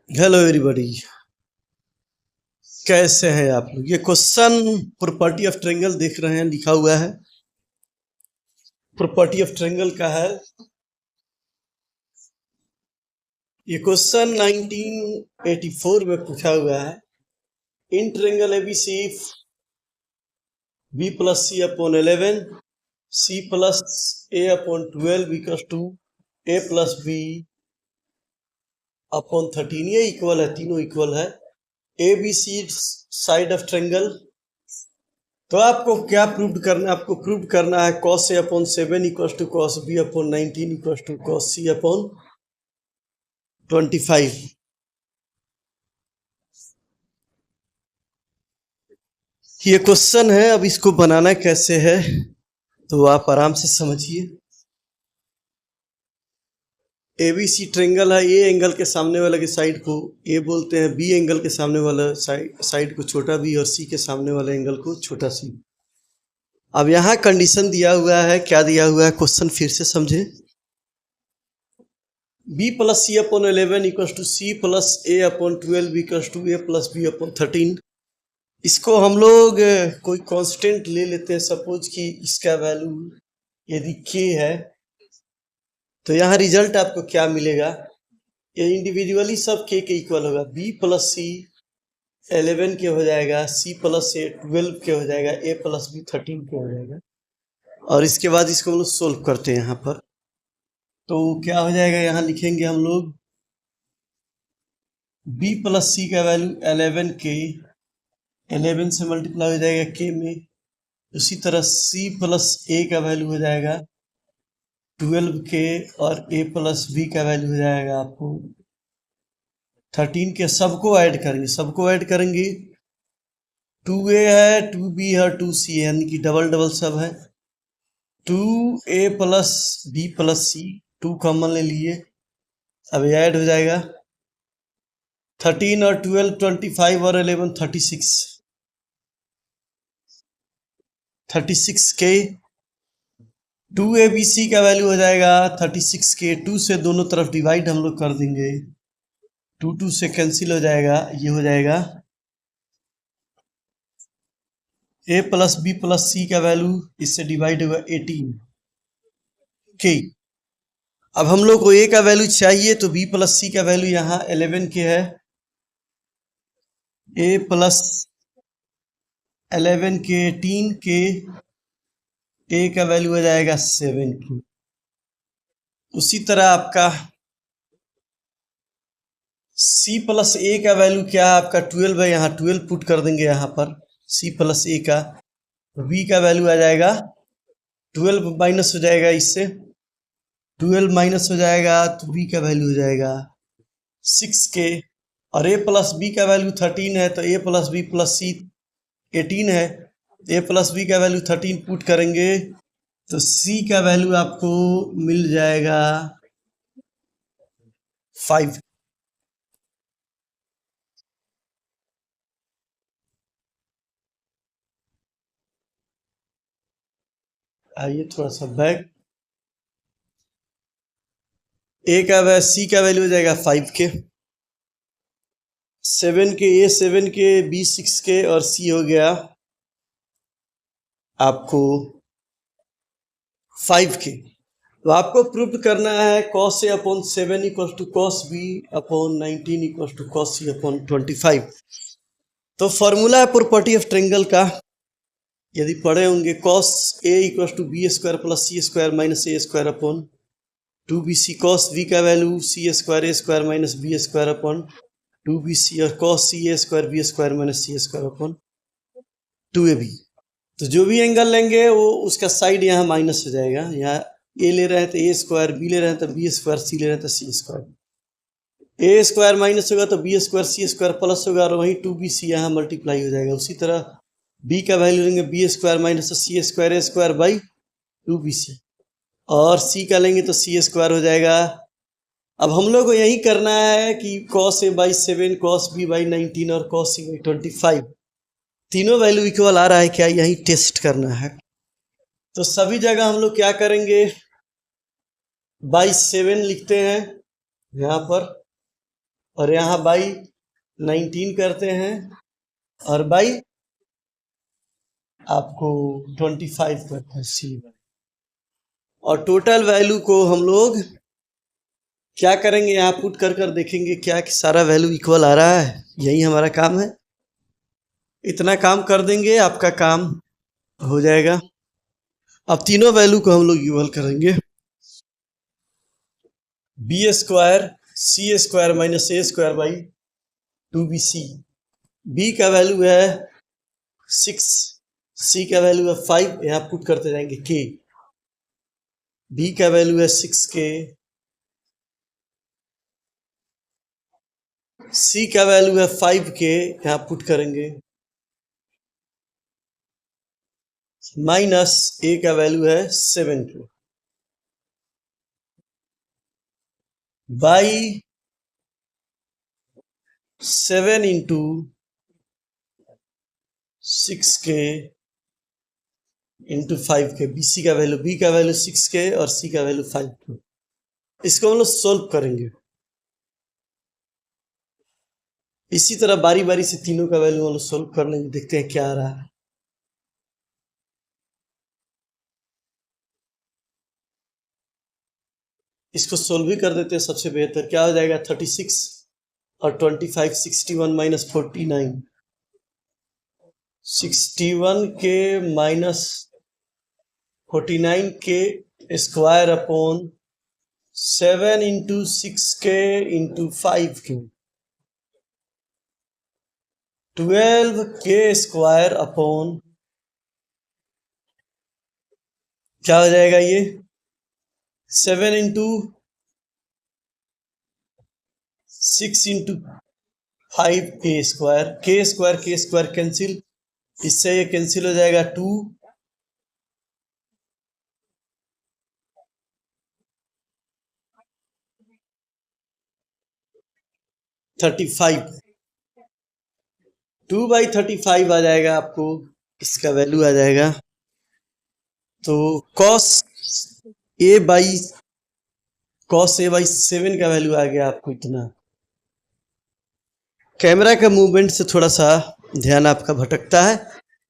Hello everybody. कैसे हैं आप लोग? ये क्वेश्चन प्रॉपर्टी ऑफ ट्रायंगल देख रहे हैं, लिखा हुआ है प्रॉपर्टी ऑफ ट्रायंगल का है। ये क्वेश्चन 1984 में पूछा हुआ है। In triangle ABC B plus C upon 11 C plus A upon 12 equal to A plus B upon 13। ये इक्वल है, तीनों इक्वल है। A B C side of triangle. तो आपको क्या प्रूव करना है? आपको प्रूव करना है cos a upon 7 equal to cos b upon 19 equal to cos c upon 25। ये क्वेश्चन है, अब इसको बनाना कैसे है तो आप आराम से समझिए। एबीसी ट्रायंगल है। ए एंगल के सामने वाले के साइड को ए बोलते हैं, बी एंगल के सामने वाला साइड को छोटा बी और सी के सामने वाले एंगल को छोटा सी। अब यहाँ कंडीशन दिया हुआ है, क्या दिया हुआ है क्वेश्चन फिर से समझे। b plus C upon 11 equal to C plus A upon 12 equal to A plus B upon 13। इसको हम लोग कोई कांस्टेंट ले लेते हैं। सपोज कि इसका वैल्यू यदि k है तो यहाँ रिजल्ट आपको क्या मिलेगा? ये इंडिविजुअली सब k के इक्वल होगा। b प्लस सी 11 के हो जाएगा, c प्लस ए 12 के हो जाएगा, a प्लस बी 13 के हो जाएगा। और इसके बाद इसको हम लोग सोल्व करते हैं यहाँ पर। तो क्या हो जाएगा, यहाँ लिखेंगे हम लोग b प्लस सी का वैल्यू 11 के 11 से मल्टीप्लाई हो जाएगा k में। उसी तरह c प्लस a का वैल्यू हो जाएगा 12 के और a प्लस b का वैल्यू हो जाएगा आपको 13 के। सबको ऐड करेंगे 2a है, 2b है, 2c है, यानी कि डबल डबल सब है। 2a plus b plus c 2 common ले लिए, अब ऐड हो जाएगा 13 और 12 25 और 11 36 के 2abc का वैल्यू हो जाएगा 36 के। 2 से दोनों तरफ डिवाइड हम लोग कर देंगे, 2 से कैंसिल हो जाएगा, ये हो जाएगा a plus B plus C का वैल्यू इससे डिवाइड होगा 18 के। अब हम लोग को a का वैल्यू चाहिए तो b प्लस सी का वैल्यू यहाँ 11 के है, a प्लस 11 के 18 के a का वैल्यू हो जाएगा 7 की। उसी तरह आपका c प्लस a का वैल्यू क्या है? आपका 12 है, यहाँ 12 पुट कर देंगे यहाँ पर c प्लस a का। तो b का वैल्यू आ जाएगा 12 माइनस हो जाएगा, इससे 12 माइनस हो जाएगा तो b का वैल्यू हो जाएगा 6 के। और a प्लस बी का वैल्यू 13 है तो a प्लस बी प्लस सी 18 है, a प्लस बी का वैल्यू 13 पुट करेंगे तो c का वैल्यू आपको मिल जाएगा 5। आइए थोड़ा सा बैक। सी का वैल्यू हो जाएगा 5 के, 7 के a 7 के, b 6 के और c हो गया आपको 5 के। तो आपको प्रूव करना है cos a upon 7 equal to cos b upon 19 equal to cos c upon 25। तो फॉर्मूला है प्रॉपर्टी ऑफ ट्रायंगल का, यदि पढ़े होंगे, cos a equal to B square plus C square minus A square upon 2bc। cos b का value C square A square minus B square upon 2bc और cos c a square B square minus C square upon 2ab। तो जो भी angle लेंगे वो उसका side यहाँ minus हो जाएगा। यहाँ a ले रहे हैं तो ए स्क्वायर, बी ले रहे हैं तो बी स्क्वायर, सी ले रहे हैं तो सी स्क्वायर। ए स्क्वायर माइनस होगा तो B square C square plus होगा और वहीं 2bc यहाँ मल्टीप्लाई हो जाएगा। उसी तरह b का वैल्यू लेंगे B square minus C square A square by 2bc और c का लेंगे तो सी स्क्वायर हो जाएगा। अब हम लोग को यही करना है कि cos a by 7, cos b by 19 और cos c बाई 25 तीनों वैल्यू इक्वल आ रहा है क्या, यही टेस्ट करना है। तो सभी जगह हम लोग क्या करेंगे, बाई 7 लिखते हैं यहाँ पर और यहाँ बाई 19 करते हैं और बाई आपको 25 करते हैं सी। और टोटल वैल्यू को हम लोग क्या करेंगे, यहाँ पुट कर देखेंगे क्या कि सारा वैल्यू इक्वल आ रहा है। यही हमारा काम है, इतना काम कर देंगे आपका काम हो जाएगा। अब तीनों वैल्यू को हम लोग इक्वल करेंगे। B square C square minus A square by 2bc। B का वैल्यू है 6, सी का वैल्यू है 5, यहाँ पुट करते जाएंगे के। बी का वैल्यू है 6k, सी का वैल्यू है 5k, यहाँ पुट करेंगे, माइनस ए का वैल्यू है 7k by 7 into 6k into 5k। B का वैल्यू 6k और सी का वैल्यू 5k। इसको हम लोग सोल्व करेंगे। इसी तरह बारी बारी से तीनों का वैल्यू हम लोग सोल्व कर लेंगे, देखते हैं क्या आ रहा है। इसको सोल्व भी कर देते हैं, सबसे बेहतर क्या हो जाएगा 36 और 25 61 माइनस 49, 61 के माइनस 49 के square upon 7 into 6k into 5k, 12k square upon क्या हो जाएगा ये 7 into 6 into 5k square, k square cancel, इससे ये कैंसिल हो जाएगा 2, 35, 2/35 आ जाएगा आपको, इसका वैल्यू आ जाएगा। तो cos a बाई 7 का वैल्यू आ गया आपको इतना। कैमरा का मूवमेंट से थोड़ा सा ध्यान आपका भटकता है।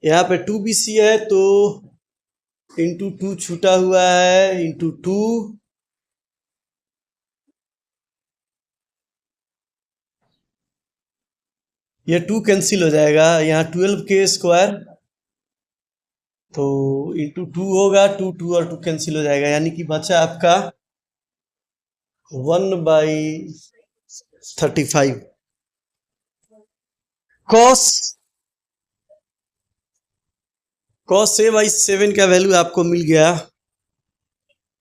यहाँ पे 2bc है तो इंटू 2 छूटा हुआ है, इंटू 2 ये 2 कैंसिल हो जाएगा, यहाँ 12k स्क्वायर तो इंटू 2 होगा, 2 और 2 कैंसिल हो जाएगा, यानी कि बचा आपका 1/35। cos a बाई 7 का वैल्यू आपको मिल गया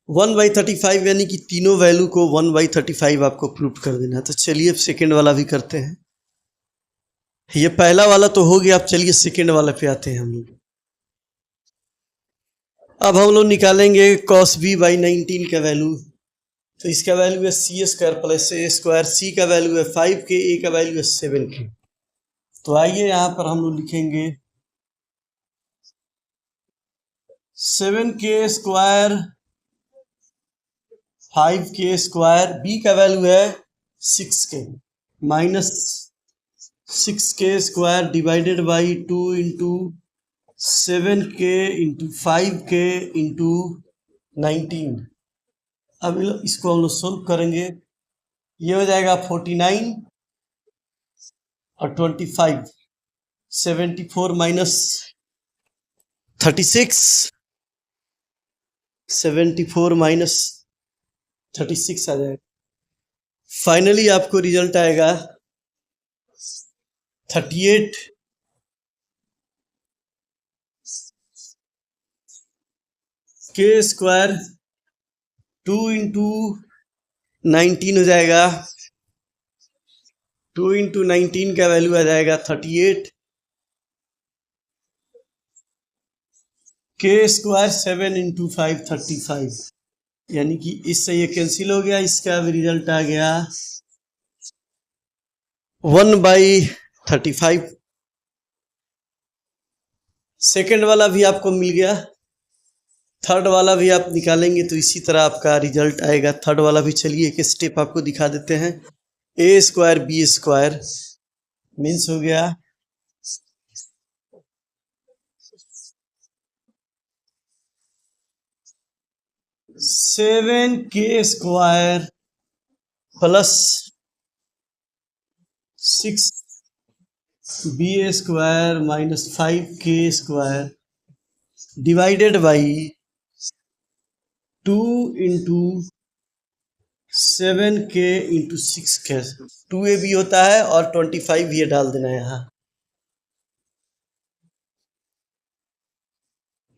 1/35, यानी कि तीनों वैल्यू को 1/35 आपको प्रूव कर देना। तो चलिए अब सेकेंड वाला भी करते हैं। ये पहला वाला तो हो गया, अब चलिए सेकेंड वाला पे आते हैं हम लोग। अब हम लोग निकालेंगे cos b बाई 19 का वैल्यू। तो इसका वैल्यू है सी स्क्वायर प्लस ए स्क्वायर, सी का वैल्यू है 5k, ए का वैल्यू है 7k। तो आइए यहाँ पर हम लोग लिखेंगे 7k square 5k square, B का वैल्यू है 6k minus 6k square divided by 2 into 7k into 5k into 19। अब इसको हम लोग सोल्व करेंगे, ये हो जाएगा 49 और 25, 74 माइनस 36, 74 माइनस 36 आ जाएगा। फाइनली आपको रिजल्ट आएगा 38 k स्क्वायर 2 इंटू 19 हो जाएगा, 2 इंटू 19 का वैल्यू आ जाएगा 38 k स्क्वायर 7 इंटू 5 35, यानी कि इससे ये कैंसिल हो गया, इसका भी रिजल्ट आ गया 1/35। सेकेंड वाला भी आपको मिल गया, थर्ड वाला भी आप निकालेंगे तो इसी तरह आपका रिजल्ट आएगा। थर्ड वाला भी चलिए एक स्टेप आपको दिखा देते हैं। ए स्क्वायर बी स्क्वायर मीन्स हो गया 7k square plus 6b square minus 5k square divided by 2 into 7k into 6k 2ab होता है और 25 ये डाल देना है यहाँ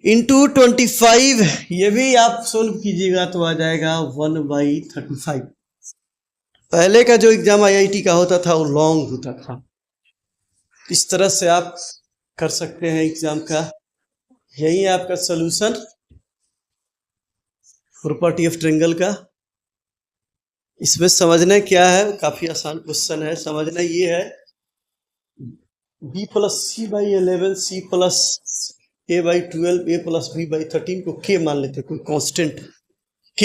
इंटू 25 ये भी आप सोल्व कीजिएगा तो आ जाएगा 1/35। पहले का जो एग्जाम आईआईटी का होता था वो लॉन्ग होता था। इस तरह से आप कर सकते हैं एग्जाम का। यही आपका सॉल्यूशन प्रॉपर्टी ऑफ ट्रायंगल का। इसमें समझना क्या है, काफी आसान क्वेश्चन है। समझना ये है b plus C by 11 C plus a by 12 a plus b by 13 को k मान लेते हैं, कोई कांस्टेंट k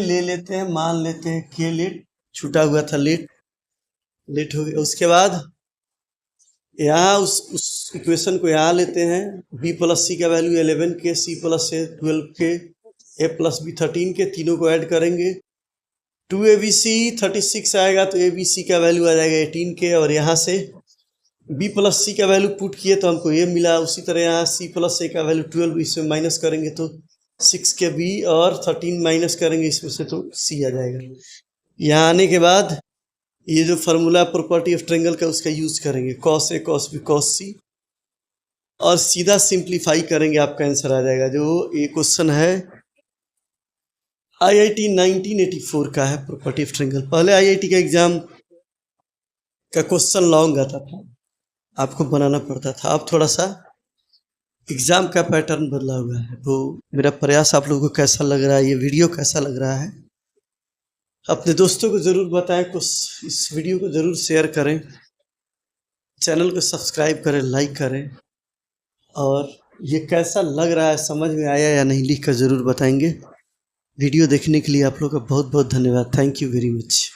ले लेते हैं, मान लेते हैं k लेट, छूटा हुआ था लेट हो गया। उसके बाद यहाँ उस इक्वेशन को यहाँ लेते हैं, b प्लस सी का value 11k C plus a 12k a plus b 13k, तीनों को ऐड करेंगे 2abc 36 आएगा तो abc का वैल्यू आ जाएगा 18k और यहाँ से b प्लस सी का वैल्यू पुट किए तो हमको ये मिला। उसी तरह यहाँ c प्लस a का वैल्यू 12 इसमें माइनस करेंगे तो 6k b और 13 माइनस करेंगे इसमें से तो c आ जाएगा। यहाँ आने के बाद ये जो फार्मूला प्रॉपर्टी ऑफ ट्रायंगल का उसका यूज करेंगे cos a cos b cos c और सीधा सिंप्लीफाई करेंगे, आपका आंसर आ जाएगा। जो ये क्वेश्चन है आईआईटी 1984 का है प्रॉपर्टी ऑफ ट्रायंगल। पहले आईआईटी का एग्जाम का क्वेश्चन लॉन्ग आता था, आपको बनाना पड़ता था। अब थोड़ा सा एग्जाम का पैटर्न बदला हुआ है। तो मेरा प्रयास आप लोगों को कैसा लग रहा है, ये वीडियो कैसा लग रहा है, अपने दोस्तों को ज़रूर बताएं। कुछ इस वीडियो को ज़रूर शेयर करें, चैनल को सब्सक्राइब करें, लाइक करें और ये कैसा लग रहा है, समझ में आया या नहीं, लिख कर ज़रूर बताएंगे। वीडियो देखने के लिए आप लोग का बहुत बहुत धन्यवाद। Thank you very much.